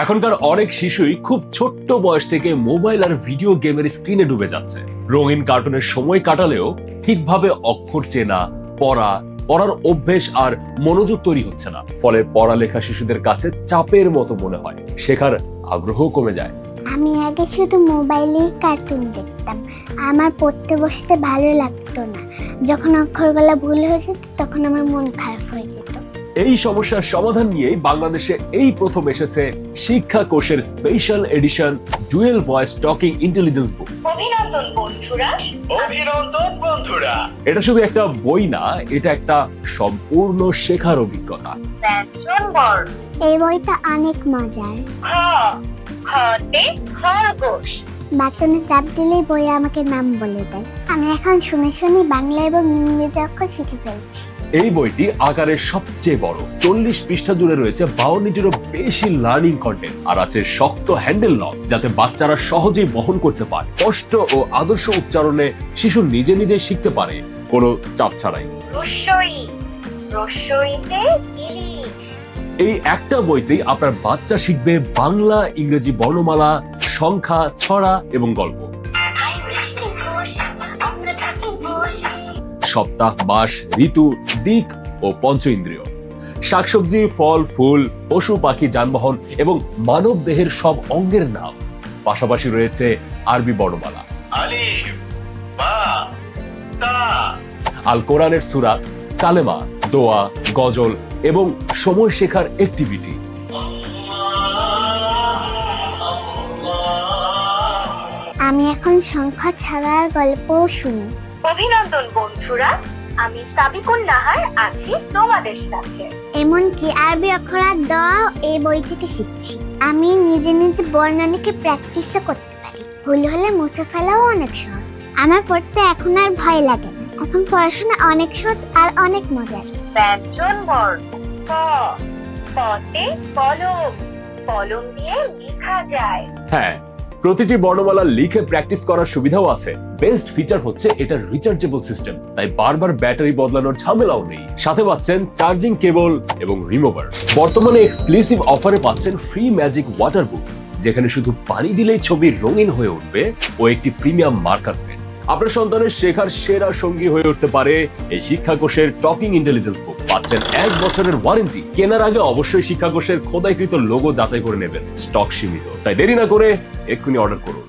এখনকার অনেক শিশুই খুব ছোট্ট বয়স থেকে মোবাইল আর ভিডিও গেমের স্ক্রিনে ডুবে যাচ্ছে। রঙিন কার্টুনের সময় কাটালেও ঠিকভাবে অক্ষর চেনা, পড়ার অভ্যেস আর মনোযোগ তৈরি হচ্ছে না। ফলে পড়ালেখা শিশুদের কাছে চাপের মতো মনে হয়, শেখার আগ্রহ কমে যায়। আমি আগে শুধু মোবাইলেই কার্টুন দেখতাম, আমার পড়তে বসতে ভালো লাগতো না। যখন অক্ষরগুলো ভুল হয়ে যেত তখন আমার মন খারাপ হয়ে যেত। এই সমস্যার সমাধান নিয়েই বাংলাদেশে এই প্রথম এসেছে শিক্ষা কোষের special edition dual voice talking intelligence বুক। অভিনন্দন বন্ধুরা, অভিনন্দন বন্ধুরা। এটা শুধু একটা বই না, এটা একটা সম্পূর্ণ শেখার অভিজ্ঞতা। ব্যঞ্জন বর্ণ। এই বইটা অনেক মজার। খ, খতে খরগোশ। বাটনে চাপ দিলেই বই আমাকে নাম বলে দেয়। আমি এখন শুনে শুনে বাংলা এবং ইংরেজি অক্ষর শিখে ফেলছি। এই বইটি আকারে সবচেয়ে বড়, 40 পৃষ্ঠা জুড়ে রয়েছে 52টিরও বেশি লার্নিং কন্টেন্ট, আর আছে শক্ত হ্যান্ডেল লক যাতে বাচ্চারা সহজেই বহন করতে পারে। স্পষ্ট ও আদর্শ উচ্চারণে শিশু নিজে নিজে শিখতে পারে, কোনো চাপ ছাড়াই। রস্যই, রস্যইতে ইলিশ। এই একটা বইতেই আপনার বাচ্চা শিখবে বাংলা, ইংরেজি বর্ণমালা, সংখ্যা, ছড়া এবং গল্প। আই বৃষ্টি ঘোষ, আমরা থাকি ঘোষ। সপ্তাহ, মাস, ঋতু, দিক ও পঞ্চ ইন্দ্রিয়, শাকসবজি, ফল, ফুল, পশু, পাখি, যানবাহন এবং মানব দেহের সব অঙ্গের নাম। পাশাপাশি রয়েছে আরবি বর্ণমালা, আলিফ, বা, তা। আল কোরআনের সূরা, কালেমা, দোয়া, গজল এবং সময় শেখার অ্যাক্টিভিটি। আমি এখন সংখ্যা ছাড়ার গল্পও শুনি। অভিনন্দন বন্ধুরা, আমি সাবিকুন নাহার আছি তোমাদের সাথে। এমনকি আরবি অক্ষরার দোয়াও এই বই থেকে শিখছি। আমি নিজে নিজে বর্ণ লিখে প্র্যাকটিসও করতে পারি। ভুল হলে মুছে ফেলাও অনেক সহজ। আমার পড়তে এখন আর ভয় লাগে না। এখন পড়াশোনা অনেক সহজ আর অনেক মজার। ব্যঞ্জন বর্ণ। ক, কতে কলম, কলম দিয়ে লেখা যায়। হ্যাঁ, প্রতিটি বর্ণমালা লিখে প্র্যাকটিস করার সুবিধাও আছে। বেস্ট ফিচার হচ্ছে এটা রিচার্জেবল সিস্টেম, তাই বারবার ব্যাটারি বদলানোর ঝামেলাও নেই। সাথে পাচ্ছেন চার্জিং কেবল এবং রিমুভার। বর্তমানে এক্সক্লুসিভ অফারে পাচ্ছেন ফ্রি ম্যাজিক ওয়াটার বুক, যেখানে শুধু পানি দিলেই ছবি রঙিন হয়ে উঠবে, ও একটি প্রিমিয়াম মার্কার পেন। আপনার সন্তানের শেখার সেরা সঙ্গী হয়ে উঠতে পারে এই শিক্ষা কোষের টকিং ইন্টেলিজেন্স বুক। পাচ্ছেন 1 বছরের ওয়ারেন্টি। কেনার আগে অবশ্যই শিক্ষা কোষের খোদাইকৃত লোগো যাচাই করে নেবেন। স্টক সীমিত, তাই দেরি না করে এক্ষুনি অর্ডার করুন।